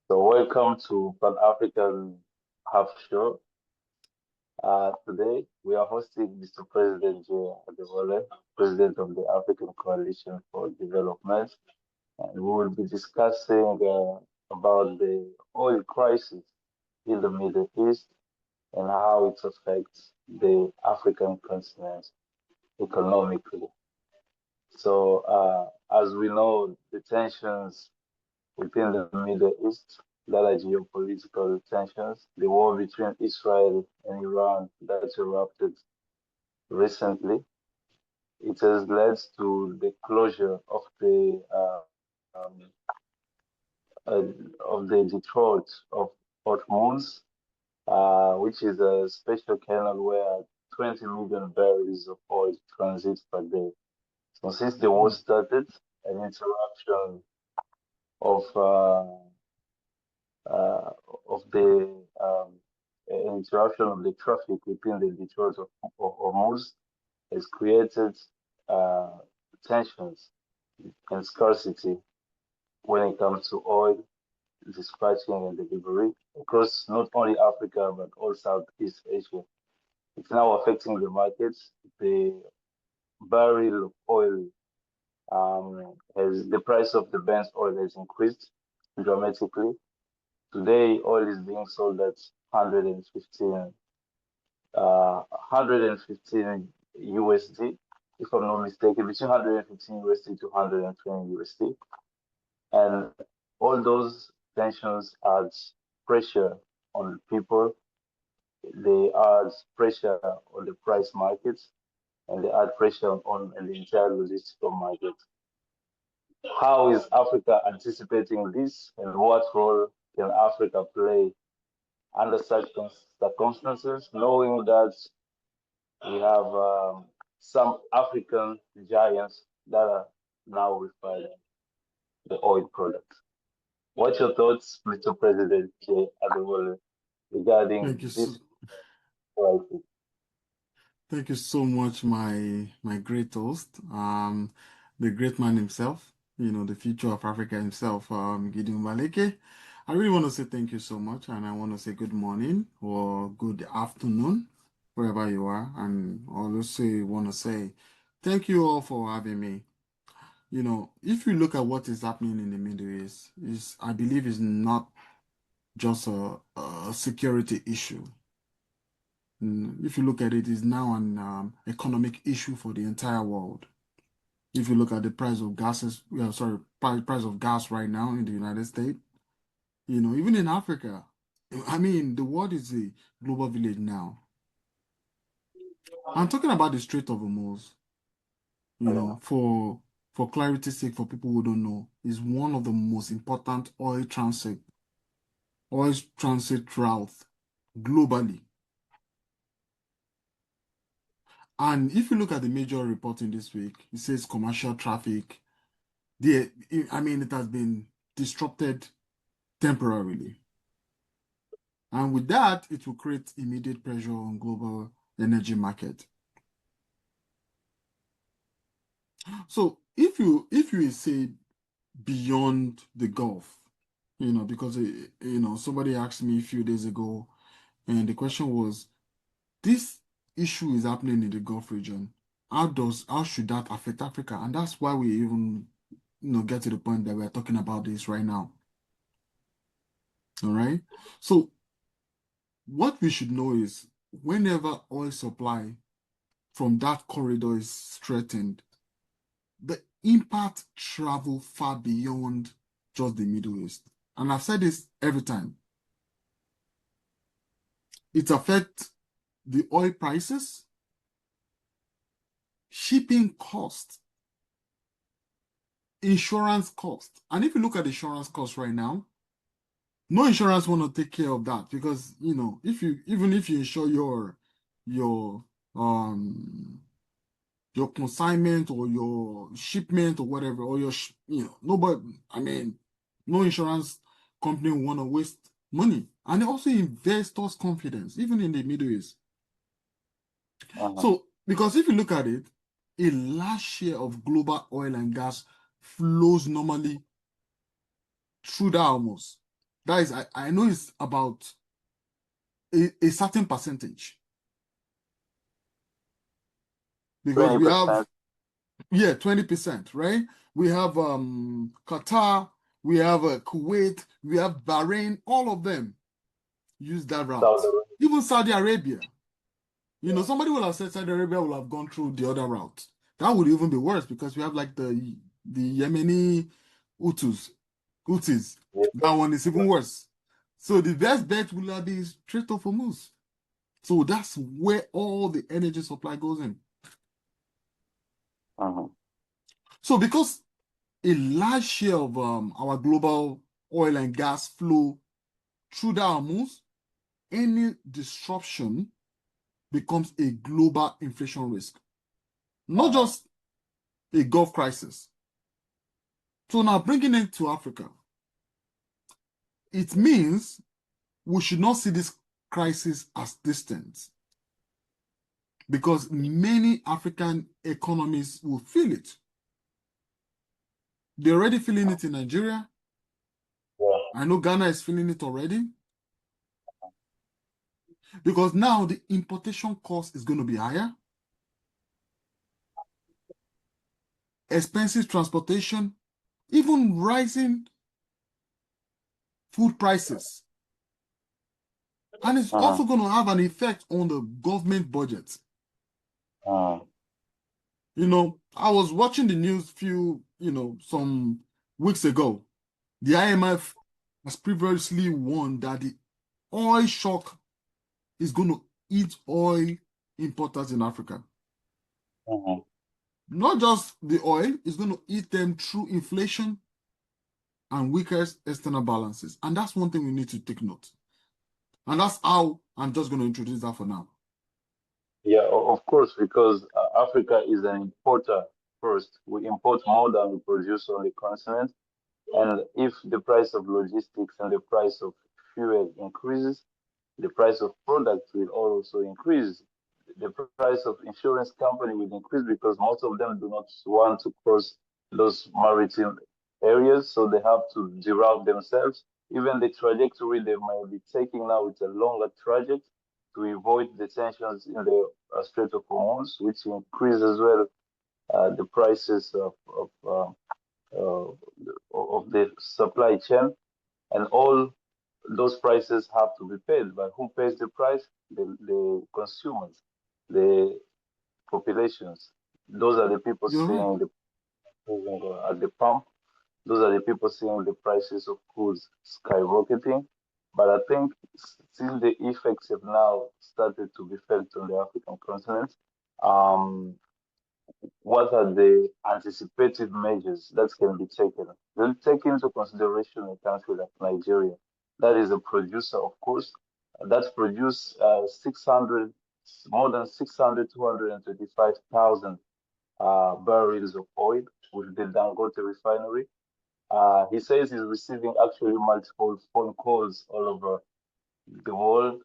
So welcome to Pan African Half Show. Today we are hosting Mr. President Adewole, President of the African Coalition for Development, and we will be discussing about the oil crisis in the Middle East and how it affects the African continent economically. So, as we know, the tensions within the Middle East, that are geopolitical tensions, the war between Israel and Iran that erupted recently, it has led to the closure of the Detroit of Hormuz, which is a special canal where 20 million barrels of oil transit per day. So since the war Mm. started, an interruption of uh, uh, of the interruption of the traffic within the Detroit of Hormuz has created uh, tensions and scarcity when it comes to oil dispatching and delivery across not only Africa but all Southeast Asia. It's now affecting the markets. The barrel of oil has the price of the Brent oil has increased dramatically. Today, oil is being sold at 115 USD, if I'm not mistaken, between 115 USD to 120 USD. And all those tensions add pressure on people. They add pressure on the price markets, and they add pressure on the entire logistical market. How is Africa anticipating this, and what role can Africa play under such circumstances, knowing that we have some African giants that are now refining the oil products? What's your thoughts, Mr. President J. Adewole, Thank you regarding so, this crisis? thank you so much, my great host, the great man himself, the future of Africa himself, Gideon Baleke. I really want to say thank you so much, and I want to say good morning or good afternoon, wherever you are, and also want to say thank you all for having me. If you look at what is happening in the Middle East, is I believe is not just a security issue. If you look at it, it's now an economic issue for the entire world. If you look at the price of gases, sorry, price of gas right now in the United States, even in Africa, I mean, the world is a global village now. I'm talking about the Strait of Hormuz, Yeah. for clarity's sake, for people who don't know, is one of the most important oil transit routes globally. And if you look at the major reporting this week, it says commercial traffic. I mean, it has been disrupted temporarily. And with that, it will create immediate pressure on global energy market. So if you say beyond the Gulf, because somebody asked me a few days ago, and the question was, this issue is happening in the Gulf region. How should that affect Africa? And that's why we even get to the point that we're talking about this right now. All right. So what we should know is whenever oil supply from that corridor is threatened, the impact travel far beyond just the Middle East. And I've said this every time. It affects the oil prices, shipping costs, insurance costs. And if you look at insurance costs right now, no insurance want to take care of that because even if you insure your um your consignment or your shipment or whatever, or nobody, I mean, no insurance company want to waste money. And also investors' confidence, even in the Middle East. Uh-huh. So, because if you look at it, a large share of global oil and gas flows normally through the Hormuz. That is, I know it's about a certain percentage. Because we have 20%. 20%, right? We have Qatar, we have Kuwait, we have Bahrain, all of them use that route. Saudi Arabia. Even Saudi Arabia. Somebody will have said Saudi Arabia will have gone through the other route. That would even be worse because we have like the Yemeni Houthis. Yeah. That one is even worse. So the best bet will have been straight off Hormuz. So that's where all the energy supply goes in. Uh-huh. So because a large share of our global oil and gas flow through the Hormuz, any disruption becomes a global inflation risk, not Uh-huh. just a Gulf crisis. So now bringing it to Africa, it means we should not see this crisis as distant because many African economies will feel it. They're already feeling it in Nigeria. Yeah. I know Ghana is feeling it already because now the importation cost is going to be higher. Expensive transportation, even rising food prices. And it's Uh-huh. also going to have an effect on the government budget. Uh-huh. I was watching the news some weeks ago. The IMF has previously warned that the oil shock is going to eat oil importers in Africa. Uh-huh. Not just the oil, it's going to eat them through inflation and weaker external balances. And that's one thing we need to take note. And that's how I'm just going to introduce that for now. Yeah, of course, because Africa is an importer first. We import more than we produce on the continent. And if the price of logistics and the price of fuel increases, the price of products will also increase. The price of insurance company will increase because most of them do not want to cross those maritime areas, so they have to deroute themselves. Even the trajectory they might be taking now is a longer trajectory to avoid the tensions in the Strait of Hormuz, which increase as well the prices uh, of the supply chain, and all those prices have to be paid. But who pays the price? The consumers, the populations. Those are the people You're right. seeing the at the pump. Those are the people seeing the prices of goods skyrocketing. But I think since the effects have now started to be felt on the African continent, um, what are the anticipated measures that can be taken? We'll take into consideration a country like Nigeria. That is a producer, of course, that's produced 600, more than 600, 235,000 barrels of oil with the Dangote refinery. He says he's receiving actually multiple phone calls all over the world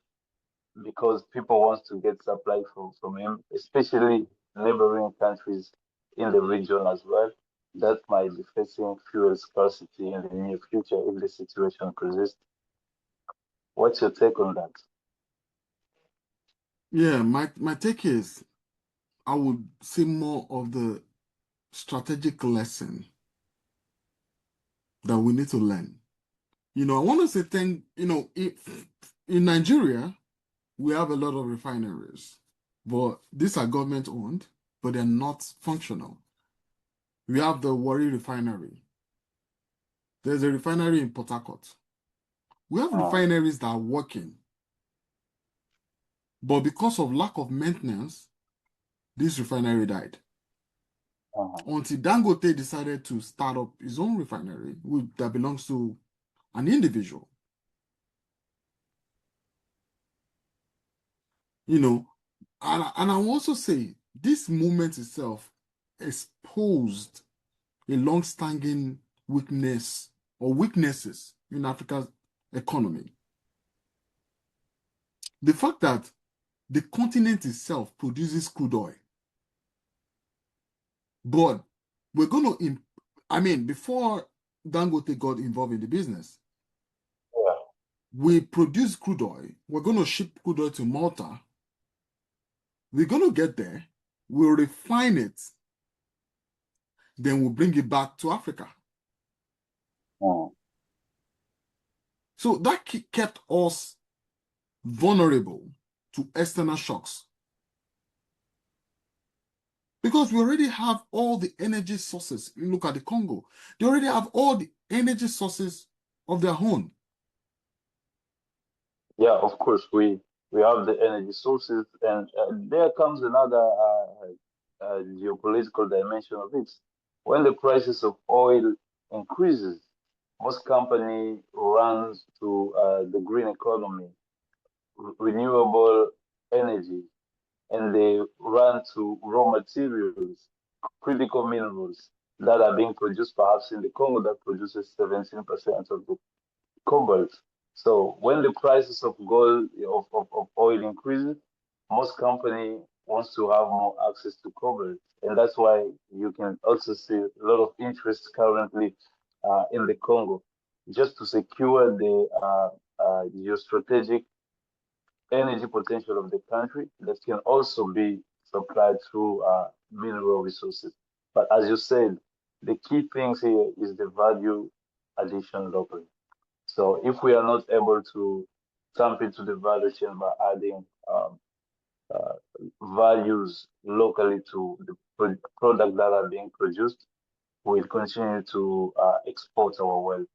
because people want to get supply from him, especially neighboring countries in the region as well that might be facing fuel scarcity in the near future if the situation persists. What's your take on that? Yeah, my take is I would say more of the strategic lesson that we need to learn. I want to say in Nigeria, we have a lot of refineries, but these are government owned, but they're not functional. We have the Warri refinery. There's a refinery in Port Harcourt. We have Uh, refineries that are working, but because of lack of maintenance, this refinery died. uh, Until Dangote decided to start up his own refinery, that belongs to an individual. You know, and I will also say this movement itself exposed a long-standing weakness or weaknesses in Africa's economy. The fact that the continent itself produces crude oil, but we're going to, before Dangote got involved in the business, yeah. we produce crude oil. We're going to ship crude oil to Malta. We're going to get there. We'll refine it. Then we'll bring it back to Africa. So that kept us vulnerable to external shocks. Because we already have all the energy sources. You look at the Congo. They already have all the energy sources of their own. Yeah, of course, we have the energy sources, and there comes another geopolitical dimension of it. When the prices of oil increases, most company runs to the green economy, renewable energy, and they run to raw materials, critical minerals that are being produced perhaps in the Congo that produces 17% of the cobalt. So when the prices of gold of oil increases, most company wants to have more access to cobalt, and that's why you can also see a lot of interest currently in the Congo, just to secure the geostrategic energy potential of the country that can also be supplied through mineral resources. But as you said, the key things here is the value addition locally. So if we are not able to tap into the value chain by adding uh, values locally to the product that are being produced, we'll continue to export our wealth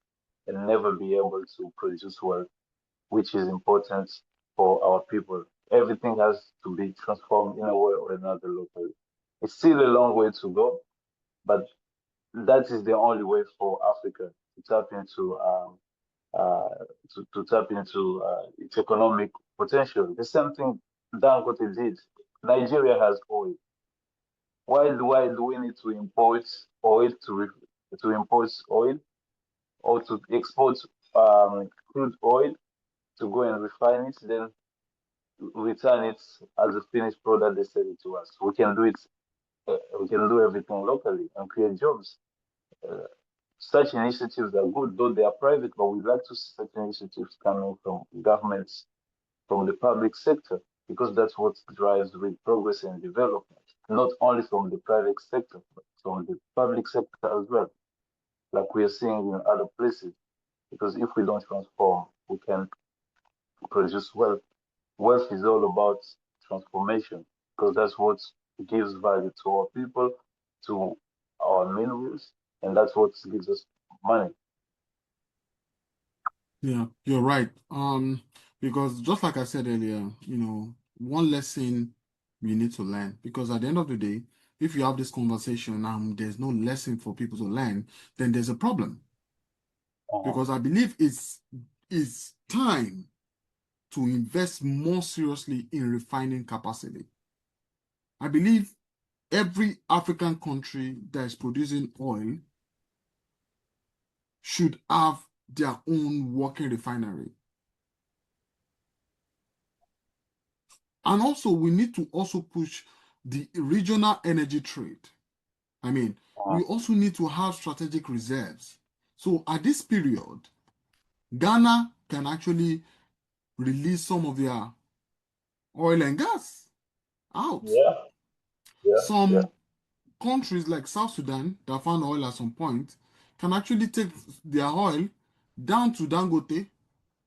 and never be able to produce wealth, which is important for our people. Everything has to be transformed in a way or another locally. It's still a long way to go, but that is the only way for Africa to tap into uh, to tap into its economic potential. The same thing Dangote did. Nigeria has oil. Why do we need to import oil to import oil or to export crude oil to go and refine it, then return it as a finished product they sell it to us? We can do it. We can do everything locally and create jobs. Uh, Such initiatives are good, though they are private, but we'd like to see such initiatives coming from governments, from the public sector, because that's what drives real progress and development, not only from the private sector, but from the public sector as well, like we are seeing in other places. Because if we don't transform, we can produce wealth. Wealth is all about transformation, because that's what gives value to our people, to our minerals, and that's what gives us money. Yeah, you're right. Because just like I said earlier, one lesson we need to learn. Because at the end of the day, if you have this conversation and there's no lesson for people to learn, then there's a problem. Uh-huh. Because I believe it's time to invest more seriously in refining capacity. I believe every African country that is producing oil should have their own working refinery. And also, we need to also push the regional energy trade. I mean, Uh-huh. we also need to have strategic reserves. So at this period, Ghana can actually release some of their oil and gas out. Yeah, yeah, yeah. Some countries like South Sudan that found oil at some point can actually take their oil down to Dangote,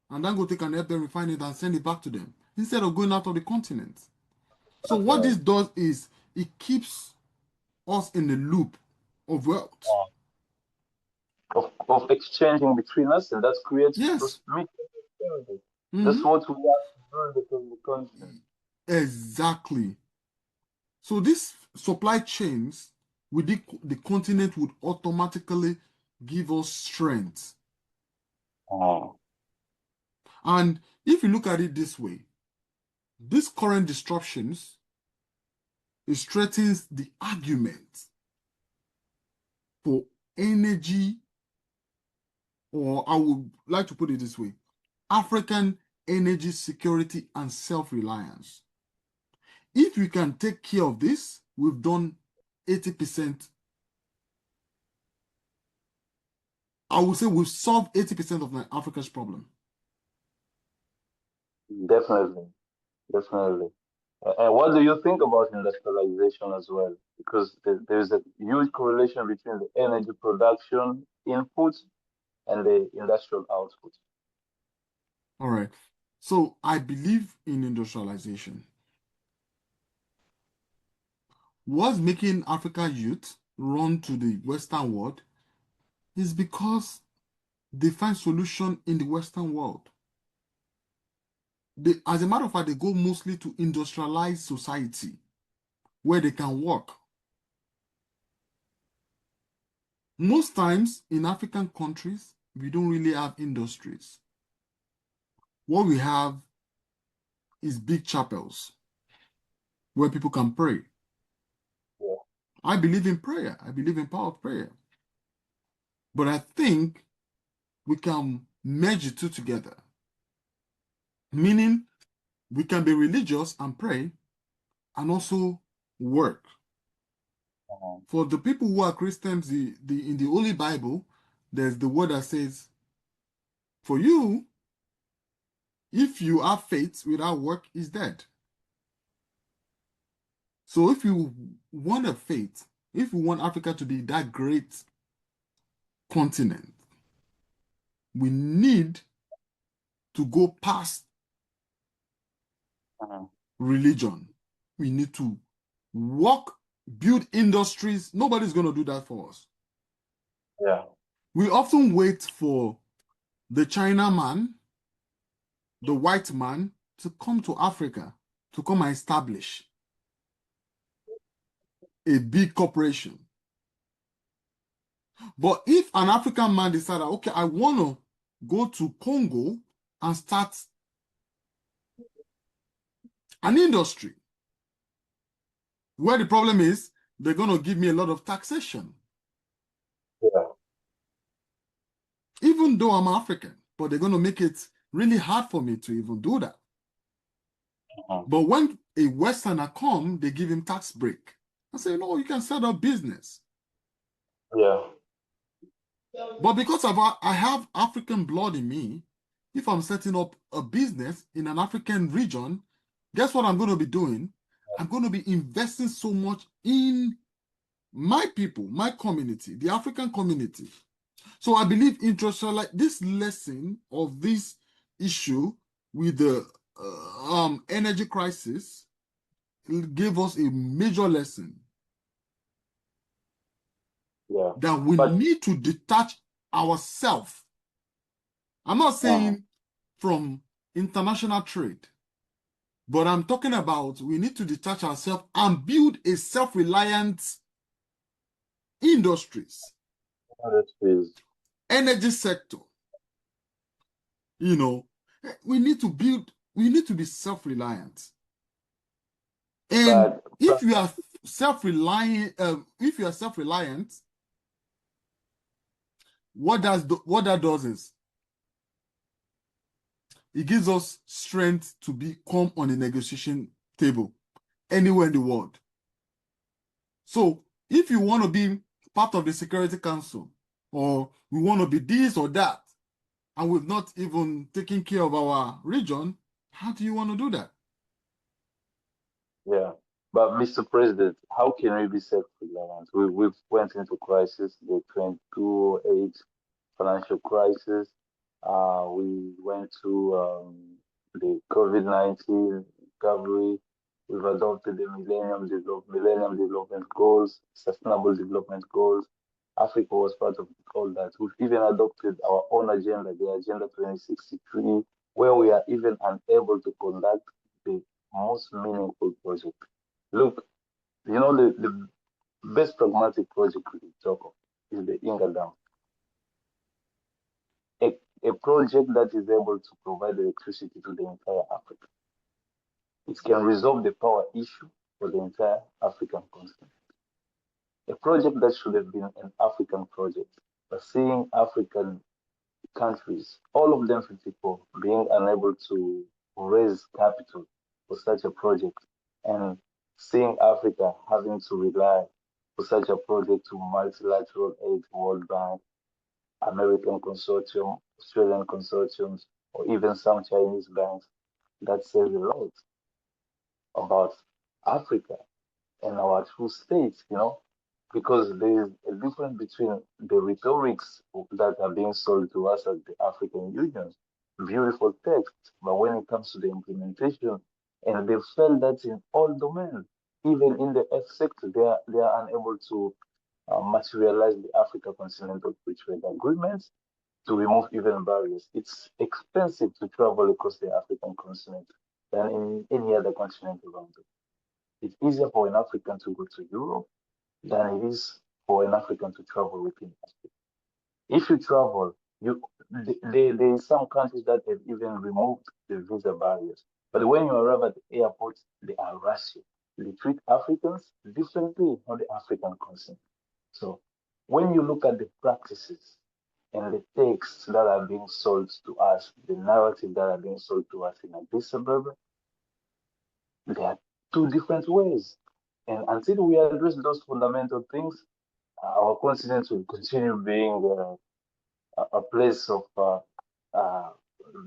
and Dangote can help them refine it and send it back to them instead of going out of the continent. So what this Definitely. does is it keeps us in the loop of wealth. Of exchanging between us, and that creates Yes. prosperity. That's Mhm. what we have to do in the continent. Exactly. So these supply chains within the continent would automatically give us strength. Oh, And if you look at it this way, these current disruptions it strengthens the argument for energy, or I would like to put it this way, African energy security and self-reliance. If we can take care of this, we've done 80%. I would say we've solved 80% of Africa's problem. Definitely, definitely. And what do you think about industrialization as well? Because there's a huge correlation between the energy production input and the industrial output. All right. So I believe in industrialization. What's making African youth run to the Western world is because they find solution in the Western world. As a matter of fact, they go mostly to industrialized society where they can work. Most times in African countries, we don't really have industries. What we have is big chapels where people can pray. Yeah. I believe in prayer. I believe in power of prayer. But I think we can merge the two together. Meaning we can be religious and pray and also work. Uh-huh. For the people who are Christians, in the Holy Bible, there's the word that says, for you, if you have faith without work, is dead. So if you want a faith, if you want Africa to be that great continent, we need to go past Uh-huh. religion. We need to work, build industries. Nobody's going to do that for us. Yeah. We often wait for the Chinaman, the white man, to come to Africa, to come and establish a big corporation. But if an African man decided, okay, I want to go to Congo and start an industry, where the problem is, they're going to give me a lot of taxation. Yeah. Even though I'm African, but they're going to make it really hard for me to even do that. Uh-huh. But when a Westerner come, they give him tax break. I say, no, you can set up business. Yeah. But because I have African blood in me, if I'm setting up a business in an African region, guess what I'm going to be doing? I'm going to be investing so much in my people, my community, the African community. So I believe this lesson of this issue with the energy crisis gave us a major lesson Yeah. that we But need to detach ourselves. I'm not uh-huh. saying from international trade, but I'm talking about we need to detach ourselves and build a self-reliant industries, That is, energy sector. You know, we need to be self-reliant. And but if you are self-reliant, what that does is it gives us strength to come on a negotiation table anywhere in the world. So if you want to be part of the Security Council, or we want to be this or that, and we've not even taken care of our region, how do you want to do that? yeah. But Mr. President, how can we be self-reliant? We've went into crisis, the 2008 financial crisis. We went to the COVID-19 recovery. We've adopted the Millennium Development Goals, Sustainable Development Goals. Africa was part of all that. We've even adopted our own agenda, the Agenda 2063, where we are even unable to conduct the most meaningful project. Look, the best pragmatic project we talk of is the Inga Dam, a, a project that is able to provide electricity to the entire Africa. It can resolve the power issue for the entire African continent. A project that should have been an African project, but seeing African countries, all of them 54, being unable to raise capital for such a project, and seeing Africa having to rely for such a project to multilateral aid, World Bank, American consortium, Australian consortiums, or even some Chinese banks. that says a lot about Africa and our true state, because there is a difference between the rhetorics that are being sold to us as the African Union, beautiful text, but when it comes to the implementation, and they felt that in all domains, even in the F sector, they are unable to materialize the Africa Continental Free Trade Agreements to remove even barriers. It's expensive to travel across the African continent than in any other continent around it. It's easier for an African to go to Europe than it is for an African to travel within Africa. If you travel, there is some countries that have even removed the visa barriers. But when you arrive at the airport, they are rushing. They treat Africans differently on the African continent. So when you look at the practices and the texts that are being sold to us, the narrative that are being sold to us in Addis Ababa, there are two different ways. And until we address those fundamental things, our continent will continue being a place of uh,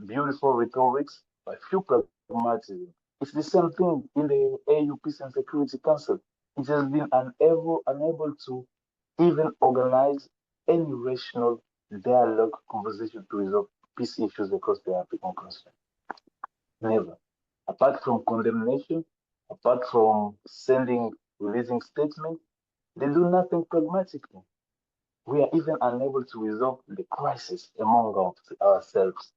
beautiful rhetorics, but few pragmatism. It's the same thing in the AU Peace and Security Council. It has been unable to even organize any rational dialogue conversation to resolve peace issues across the African continent. Never. Apart from condemnation, apart from releasing statements, they do nothing pragmatically. We are even unable to resolve the crisis among ourselves.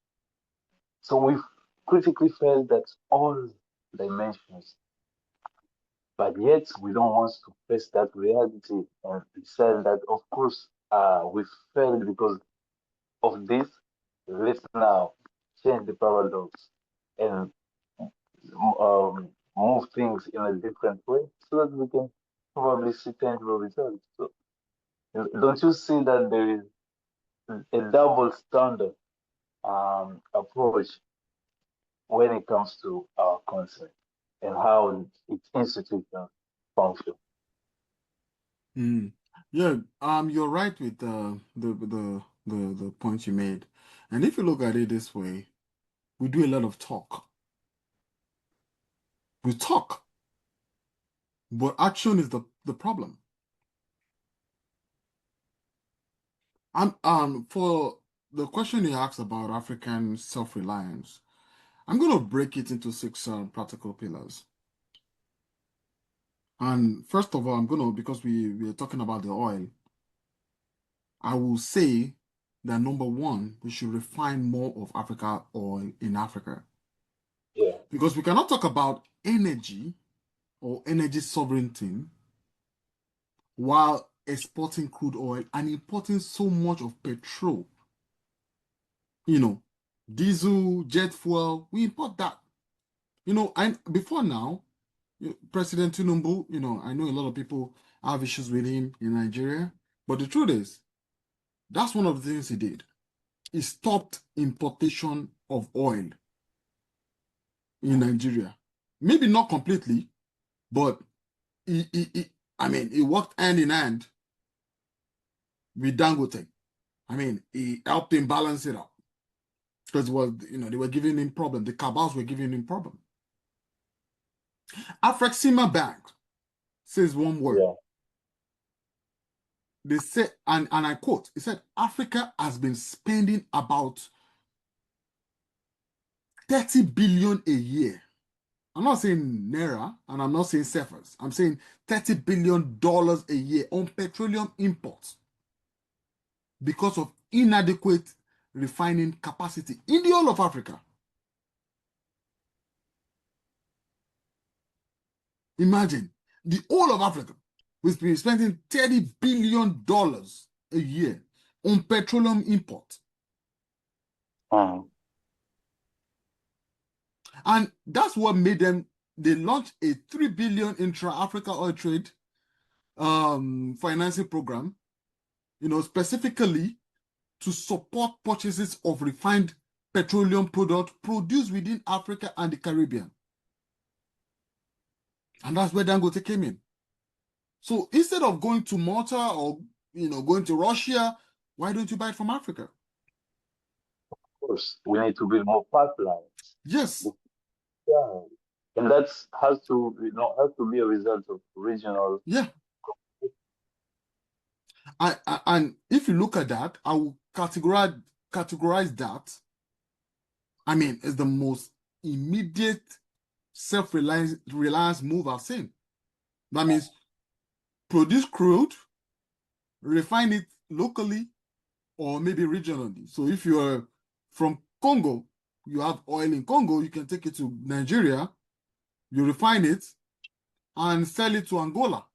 So we've critically failed at all dimensions, but yet we don't want to face that reality and say that, of course, we failed because of this. Let's now change the paradox and move things in a different way so that we can probably see tangible results. So, don't you see that there is a double standard approach when it comes to our continent and how its institutions function? Mm. Yeah, you're right with the point you made. And if you look at it this way, we do a lot of talk. We talk, but action is the problem. For the question you asked about African self-reliance, I'm going to break it into six practical pillars. And first of all, because we are talking about the oil, I will say that number one, we should refine more of Africa oil in Africa. Yeah. Because we cannot talk about energy or energy sovereignty while exporting crude oil and importing so much of petrol. Diesel, jet fuel, we import that. And before now, President Tinubu, I know a lot of people have issues with him in Nigeria, but the truth is, that's one of the things he did. He stopped importation of oil in Nigeria. Maybe not completely, but he worked hand in hand with Dangote. He helped him balance it out because they were giving him problem. The cabals were giving him problem. Afrexima Bank says one word. Yeah. They said, and I quote, he said, Africa has been spending about 30 billion a year. I'm not saying Naira, and I'm not saying Cephas. I'm saying $30 billion a year on petroleum imports because of inadequate refining capacity in the whole of Africa. Imagine the whole of Africa. We've been spending $30 billion a year on petroleum import. And that's what made they launched a 3 billion intra-Africa oil trade financing program, specifically to support purchases of refined petroleum products produced within Africa and the Caribbean. And that's where Dangote came in. So instead of going to Malta or going to Russia, why don't you buy it from Africa? Of course, we need to build more pipelines. Yes. Yeah, and that's has to has to be a result of regional. Yeah. And if you look at that, I will categorize that. I mean, it's the most immediate self-reliance move I've seen. That means produce crude, refine it locally or maybe regionally. So if you're from Congo, you have oil in Congo, you can take it to Nigeria, you refine it and sell it to Angola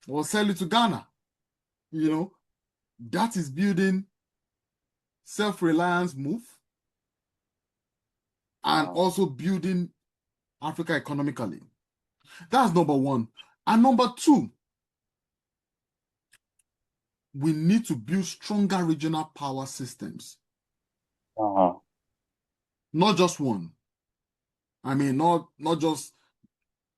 or sell it to Ghana. You know, that is building self-reliance move and Uh, also building Africa economically. That's number one. And number two, we need to build stronger regional power systems, uh, not just one. I mean, not just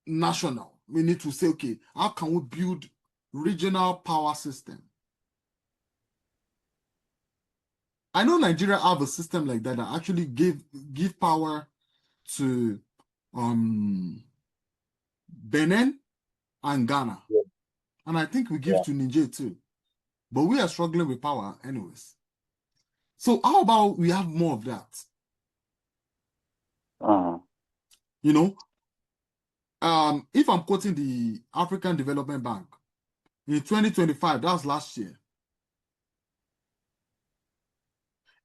national. We need to say, okay, how can we build regional power system? I know Nigeria have a system like that that actually give power to um Benin and Ghana. yeah, And I think we give yeah, to Niger too. But we are struggling with power anyways. So how about we have more of that? uh, You know, if I'm quoting the African Development Bank in 2025, that was last year,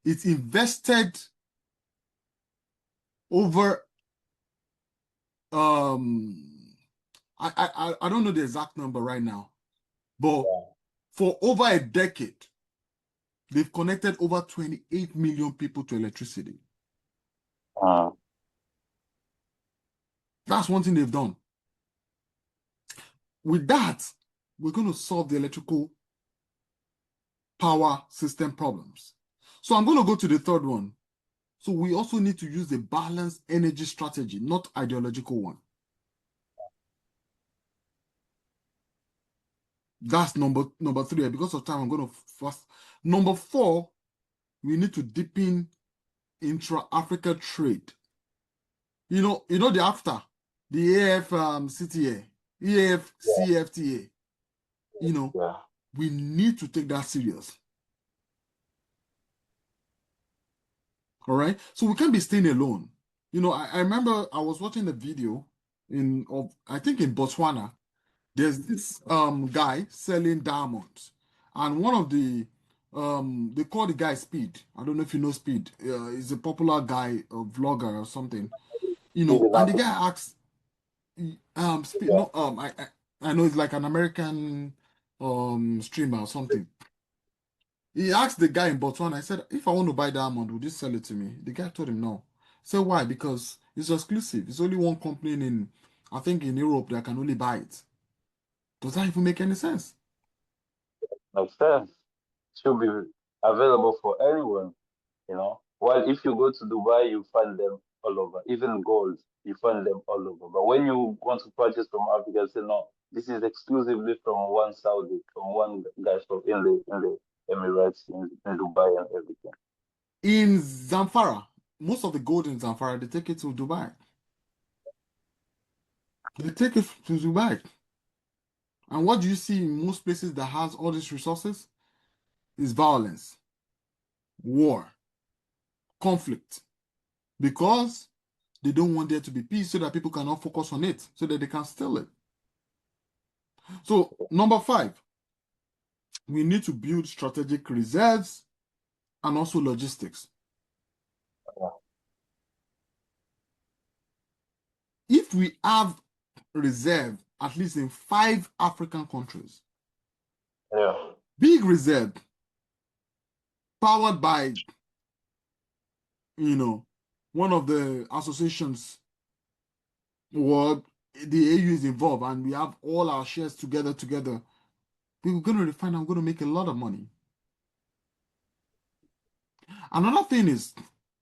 it invested over um I don't know the exact number right now, but yeah, for over a decade, they've connected over 28 million people to electricity. uh, That's one thing they've done. With that, we're going to solve the electrical power system problems. So I'm going to go to the third one. So we also need to use a balanced energy strategy, not ideological one. That's number three. Because of time, I'm going to first. Number four, we need to deepen intra-Africa trade. The after the AF EAF yeah, CFTA. You know, yeah. we need to take that serious. All right. So we can't be staying alone. I remember I was watching the video I think in Botswana. There's this guy selling diamonds, and one of they call the guy Speed. I don't know if you know Speed. He's a popular guy, a vlogger or something. See the And the market. guy asks, Speed. Yeah, No, I know it's like an American streamer or something. He asked the guy in Botswana, I said, if I want to buy diamond, would you sell it to me? The guy told him no. I said, why? Because it's exclusive. It's only one company I think in Europe that can only buy it. Does that even make any sense? makes sense. Should be available for anyone. While if you go to Dubai, you find them all over. Even gold, you find them all over. But when you want to purchase from Africa, you say no, this is exclusively from one Saudi, from one guy from in the Emirates, in Dubai and everything. In Zamfara, most of the gold in Zamfara, they take it to Dubai. They take it to Dubai. And what do you see in most places that has all these resources? Is violence, war, conflict. Because they don't want there to be peace so that people cannot focus on it, so that they can steal it. So, number five, we need to build strategic reserves and also logistics. Yeah, If we have reserve, at least in 5 African countries, yeah, big reserve, powered by, you know, one of the associations or the AU is involved, and we have all our shares together, we're going to refine, I'm going to make a lot of money. Another thing is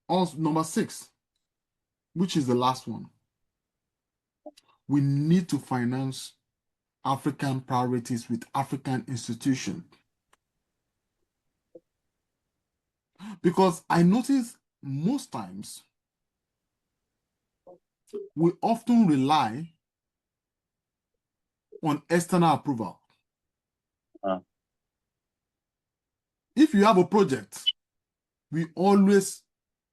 also number six, which is the last one. We need to finance African priorities with African institutions. Because I notice most times we often rely on external approval. If you have a project, we always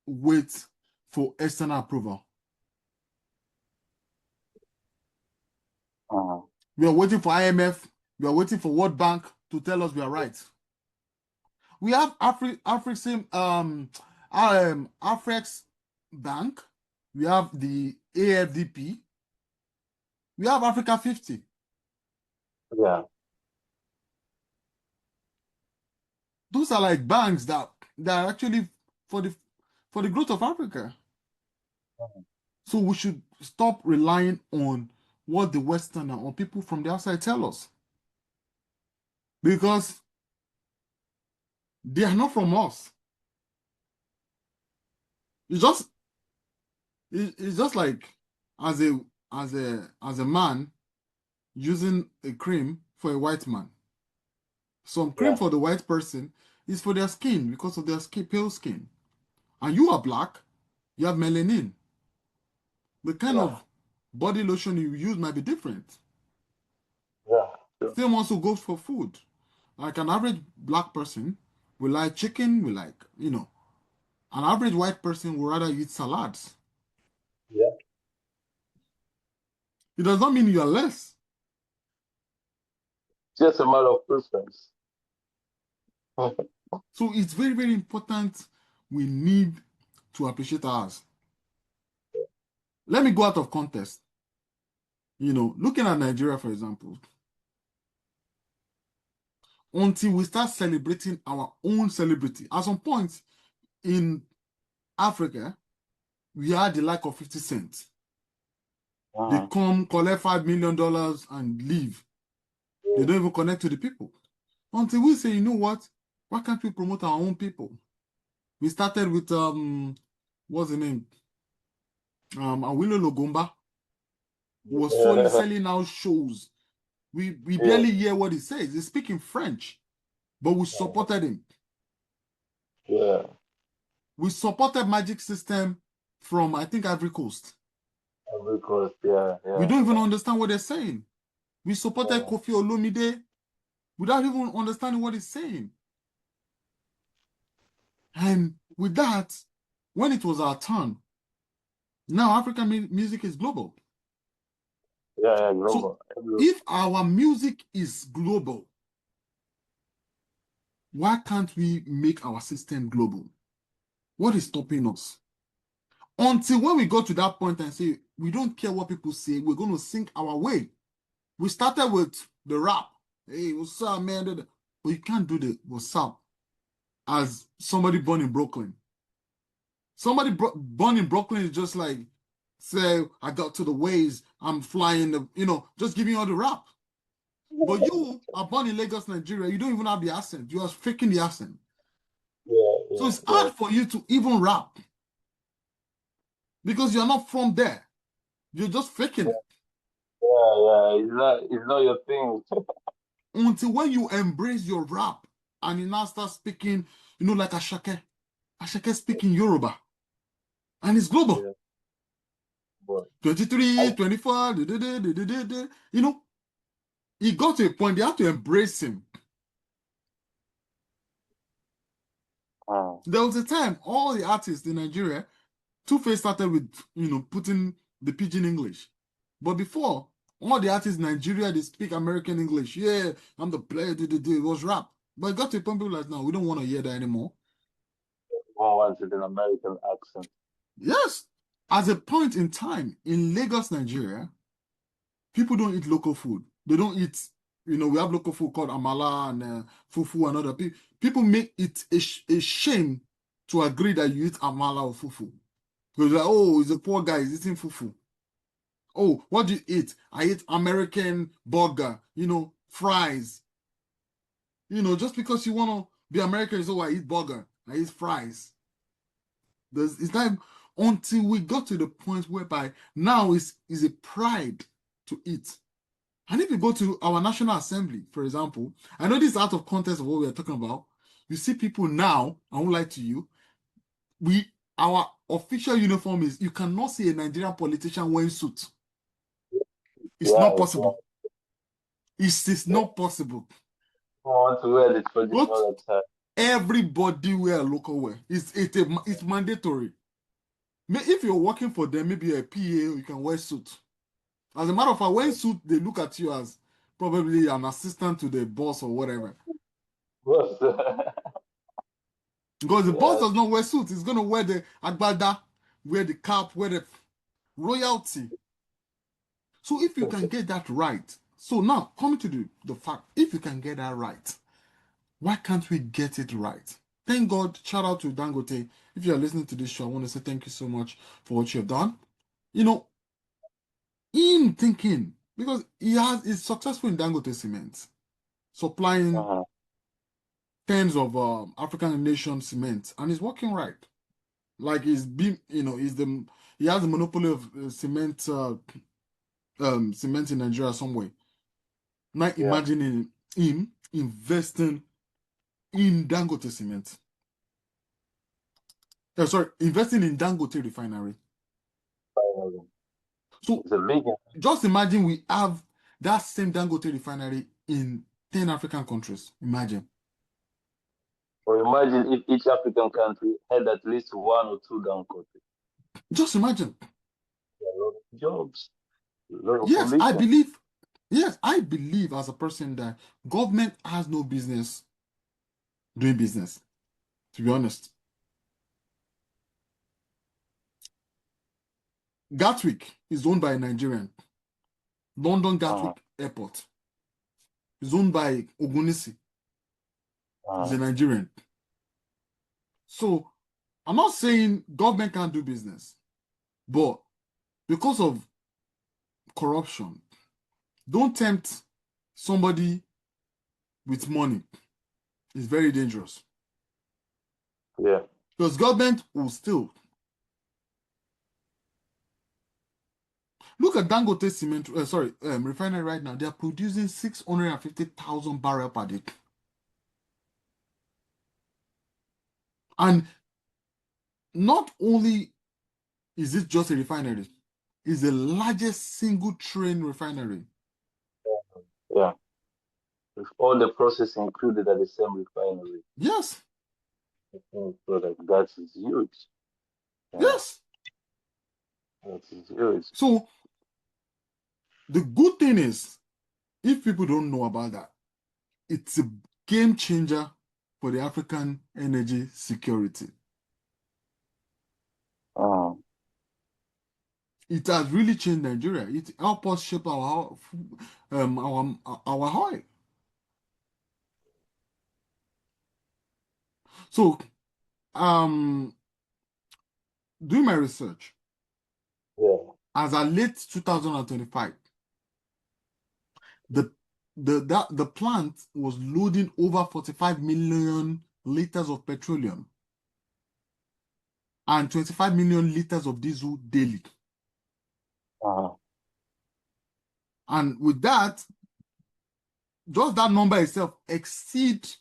wait for external approval. We are waiting for IMF, we are waiting for World Bank to tell us we are right. We have Afrex Bank, we have the AFDP, we have Africa 50. Yeah. Those are like banks that are actually for the growth of Africa. So we should stop relying on what the Westerner or people from the outside tell us, because they are not from us. It's just like as a man using a cream for a white man. Some cream for the white person is for their skin because of their pale skin, and you are black, you have melanin. The kind of body lotion you use might be different. Same also goes for food. Like an average black person will like chicken, will like, an average white person would rather eat salads. Yeah. It does not mean you are less. Just a matter of preference. So it's very, very important. We need to appreciate ours. Let me go out of context. Looking at Nigeria, for example, until we start celebrating our own celebrity. At some point in Africa, we are the like of 50 Cent. They come, collect $5 million and leave. They don't even connect to the people. Until we say, you know what? Why can't we promote our own people? We started with, what's the name? Awilo Logomba, who was solely selling out shows. We barely hear what he says. He's speaking French, but we supported him. Yeah. We supported Magic System from, I think, Ivory Coast. Ivory Coast, yeah. We don't even understand what they're saying. We supported Kofi Olomide without even understanding what he's saying. And with that, when it was our turn, now African music is global. Yeah, global. So if our music is global, why can't we make our system global? What is stopping us? Until when we go to that point and say, we don't care what people say, we're going to sing our way. We started with the rap. Hey, what's up, man? But you can't do the what's up as somebody born in Brooklyn. Somebody born in Brooklyn is just like, say, I got to the ways, I'm flying, just giving you all the rap. But you are born in Lagos, Nigeria. You don't even have the accent. You are faking the accent. So it's hard for you to even rap because you're not from there. You're just faking it. Yeah. It's not your thing. Until when you embrace your rap and you now start speaking, like Ashake. Ashake speaking Yoruba. And it's global. Yeah. 23, 24, he got to a point, they have to embrace him. There was a time all the artists in Nigeria, Two-Face started with, putting the pidgin English. But before, all the artists in Nigeria, they speak American English. Yeah, I'm the player, it was rap. But it got to a point, people like, no, we don't want to hear that anymore. One wanted an American accent. Yes. At a point in time, in Lagos, Nigeria, people don't eat local food. They don't eat, we have local food called amala and fufu and other people. People make it a shame to agree that you eat amala or fufu. Because like, oh, he's a poor guy, he's eating fufu. Oh, what do you eat? I eat American burger, fries. Just because you want to be American, so I eat burger, I eat fries. It's time until we got to the point whereby now is a pride to eat. And if you go to our National Assembly, for example, I know this is out of context of what we are talking about. You see people now, I won't lie to you, we our official uniform is, you cannot see a Nigerian politician wearing suit. It's not Yeah, yeah. possible. It's Yeah. not possible. I want to wear the But traditional attire. everybody wear local wear. It's mandatory. If you're working for them, maybe a PA, you can wear suit. As a matter of fact, when suit, they look at you as probably an assistant to the boss or whatever. Yes. Because the boss Yeah. does not wear suit. He's going to wear the agbada, wear the cap, wear the royalty. So if you can get that right, so now coming to the fact, if you can get that right, why can't we get it right? Thank God, shout out to Dangote. If you're listening to this show, I want to say thank you so much for what you've done. You know, in thinking, because he's successful in Dangote Cement, supplying Uh-huh. tens of African nation cement, and he's working right. Like he's been, he has the monopoly of cement in Nigeria somewhere. Now Yeah. imagining him investing in Dangote Cement. Sorry, investing in Dangote Refinery. Finally. So It's a big. just imagine we have that same Dangote Refinery in 10 African countries. Imagine. Or imagine if each African country had at least one or two down countries. Just imagine. A lot of jobs, a lot of Yes, population. I believe as a person that government has no business doing business, to be honest. Gatwick is owned by a Nigerian. London Uh-huh. Gatwick Airport is owned by Ogunisi, who's Uh-huh. a Nigerian. So I'm not saying government can't do business, but because of corruption, don't tempt somebody with money. It's very dangerous. Yeah. Because government will still look at Dangote cement, refinery right now. They are producing 650,000 barrels per day. And not only is it just a refinery, it's the largest single train refinery. Yeah. With all the process included at the same refinery. Yes, Product. That is huge. Yeah. yes. That is huge. So the good thing is, if people don't know about that, it's a game changer for the African energy security. Um, It has really changed Nigeria. It helped us shape our oil. So, um, doing my research, yeah. as of late 2025, the plant was loading over 45 million liters of petroleum and 25 million liters of diesel daily. Uh-huh. And with that, just that number itself exceeds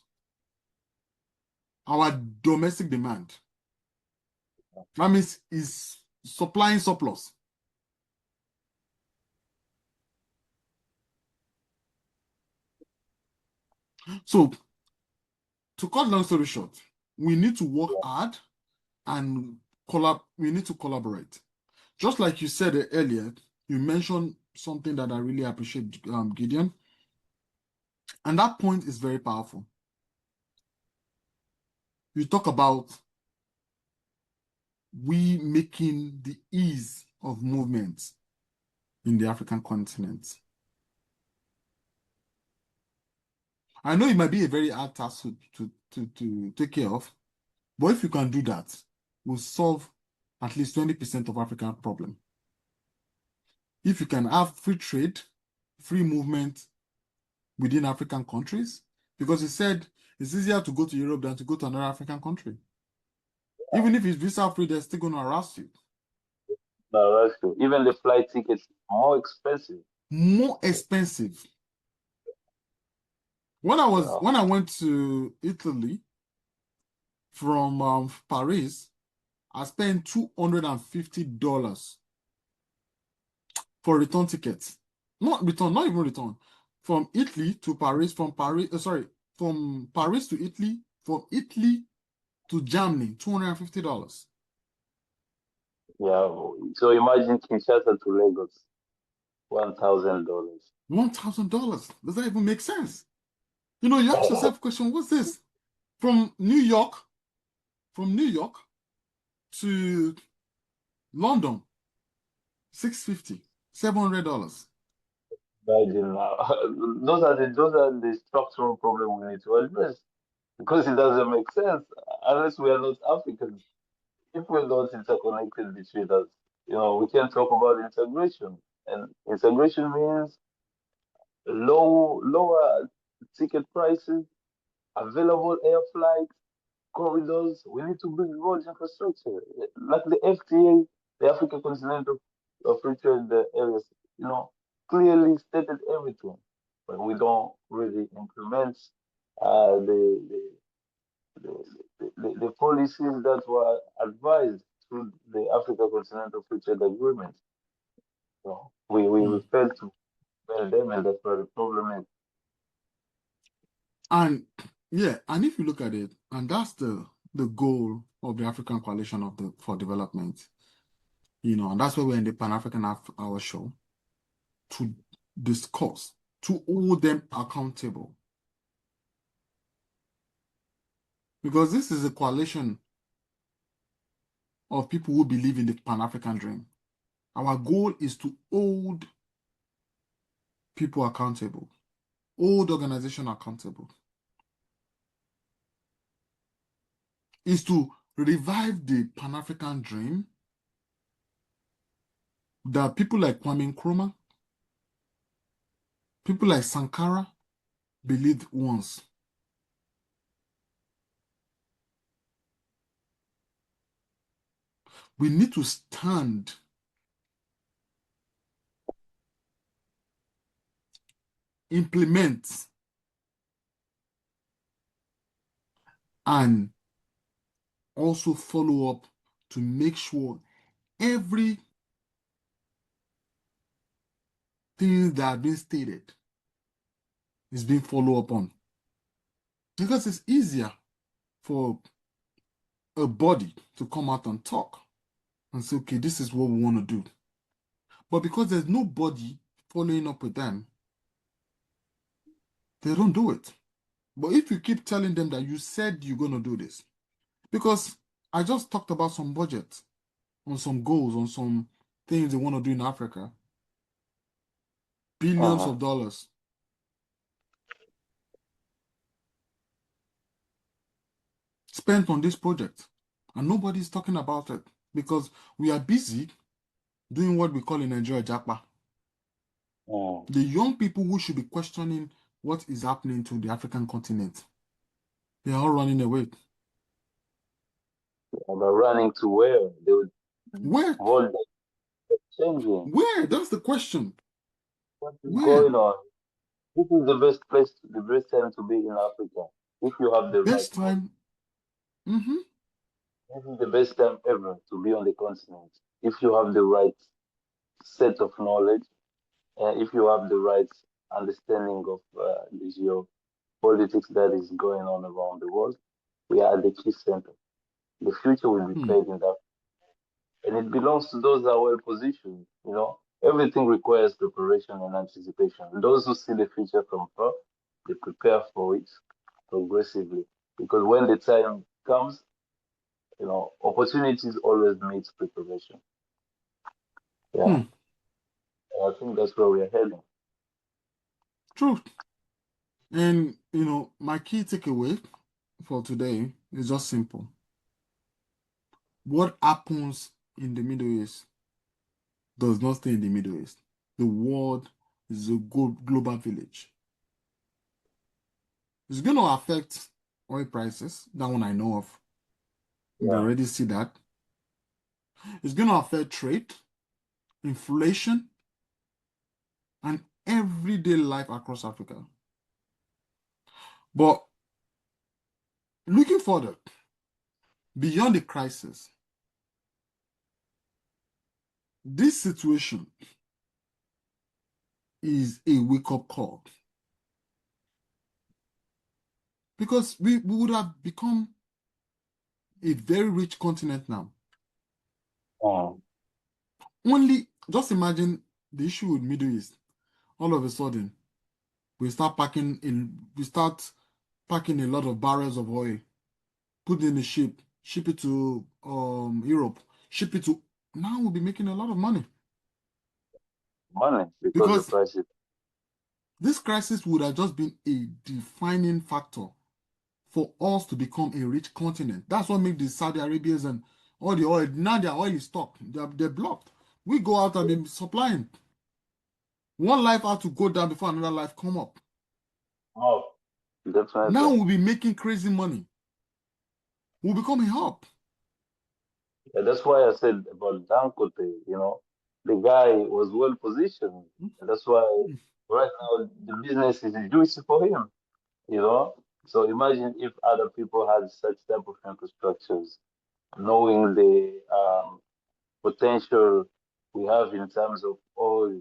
our domestic demand. That means it's supplying surplus. So, to cut long story short, we need to work Yeah. hard and we need to collaborate. Just like you said earlier, you mentioned something that I really appreciate, Gideon, and that point is very powerful. You talk about we making the ease of movement in the African continent. I know it might be a very hard task to take care of, but if you can do that, we'll solve at least 20% of African problem. If you can have free trade, free movement within African countries, because he said it's easier to go to Europe than to go to another African country. Even if it's visa free, they're still going to harass you. No, that's true. Even the flight tickets more expensive. More expensive. When Yeah. I went to Italy from Paris, I spent $250 for return tickets. Not return, not even return. From Italy to Paris, from Paris to Italy, from Italy to Germany, $250. Yeah. So imagine Kinshasa to Lagos, $1,000. $1,000. Does that even make sense? You ask yourself a question, what's this? From New York to London, $650, $700. Imagine now. Those are the structural problem we need to address because it doesn't make sense unless we are not Africans. If we're not interconnected between us, we can talk about integration. And integration means lower ticket prices, available air flights, corridors. We need to build roads infrastructure, like the FTA, the African Continental Free Trade Areas. You know, clearly stated everything, but we don't really implement uh, the, the the policies that were advised through the Africa Continental Free Trade Agreement. So we Hmm. failed to build them, and that's where the problem is. And yeah, and if you look at it, and that's the goal of the African Coalition for Development, and that's why we're in the Pan-African Hour show to discuss, to hold them accountable. Because this is a coalition of people who believe in the Pan-African dream. Our goal is to hold people accountable, hold organization accountable, is to revive the Pan-African dream that people like Kwame Nkrumah, people like Sankara believed once. We need to stand, implement, and also follow up to make sure everything that has been stated is being followed up on. Because it's easier for a body to come out and talk and say, okay, this is what we want to do. But because there's nobody following up with them, they don't do it. But if you keep telling them that you said you're going to do this, because I just talked about some budget, on some goals, on some things they want to do in Africa, billions Uh-huh. of dollars spent on this project, and nobody's talking about it because we are busy doing what we call in Nigeria Japa. Mm. The young people who should be questioning what is happening to the African continent, they are all running away. But running to where? They would Where? world changing. Where? That's the question. What is Where? going on? This is the best time to be in Africa. If you have the right Best knowledge, time. Mm-hmm. this is the best time ever to be on the continent. If you have the right set of knowledge, and if you have the right understanding of the geopolitics that is going on around the world, we are at the key center. The future will be Hmm. played in that, and it belongs to those that are well positioned. Everything requires preparation and anticipation. Those who see the future from far, they prepare for it progressively. Because when the time comes, opportunities always meet preparation. Yeah, Hmm. and I think that's where we are heading. True. And my key takeaway for today is just simple. What happens in the Middle East does not stay in the Middle East. The world is a global village. It's going to affect oil prices. That one I know of. We Yeah, already see that. It's going to affect trade, inflation, and everyday life across Africa. But looking further, beyond the crisis, this situation is a wake-up call because we would have become a very rich continent now. Only just imagine the issue with Middle East. All of a sudden, we start packing a lot of barrels of oil, put it in a ship, ship it to Europe, ship it to. Now we'll be making a lot of money Money because the because prices. this crisis would have just been a defining factor for us to become a rich continent. That's what makes the Saudi Arabians and all the oil, now their oil is stopped. They're blocked. We go out and be supplying. One life has to go down before another life come up. Oh, Now definitely. we'll be making crazy money. We'll become a hub. Yeah, that's why I said about Dangote, the guy was well positioned. And that's why right now the business is juicy for him, you know. So imagine if other people had such type of infrastructures, knowing the potential we have in terms of oil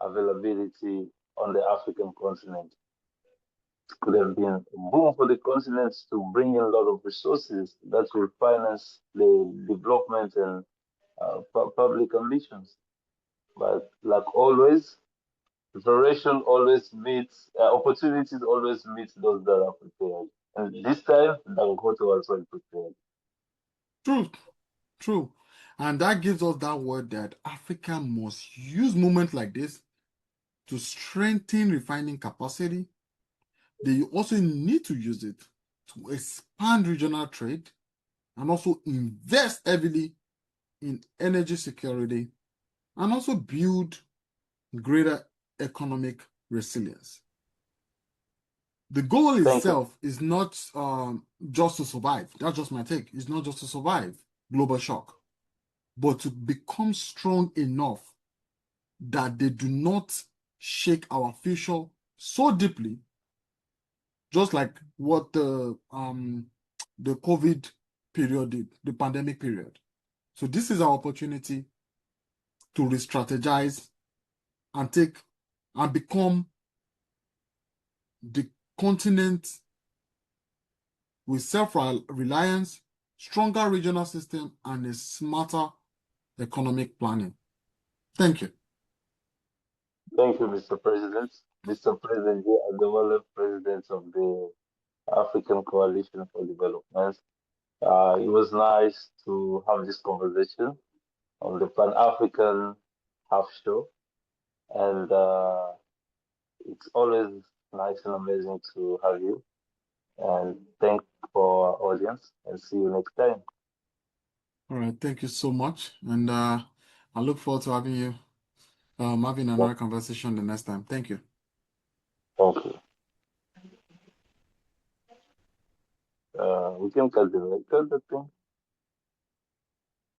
availability on the African continent. Could have been a boom for the continent to bring in a lot of resources that will finance the development and public ambitions. But like always, preparation always meets opportunities always meet those that are prepared. And this time, Dangote was well prepared. True, true. And that gives us that word that Africa must use moments like this to strengthen refining capacity. They also need to use it to expand regional trade and also invest heavily in energy security and also build greater economic resilience. The goal Thank you. itself is not just to survive. That's just my take. It's not just to survive global shock, but to become strong enough that they do not shake our future so deeply, just like what the COVID period did, the pandemic period. So this is our opportunity to re-strategize and take and become the continent with self-reliance, stronger regional system, and a smarter economic planning. Thank you. Thank you, Mr. President. Mr. President, you are the world president of the African Coalition for Development. It was nice to have this conversation on the Pan African Half Show, and it's always nice and amazing to have you. And thank for our audience, and see you next time. All right, thank you so much, and I look forward to having another conversation the next time. Thank you. Thank you. We can cut the thing.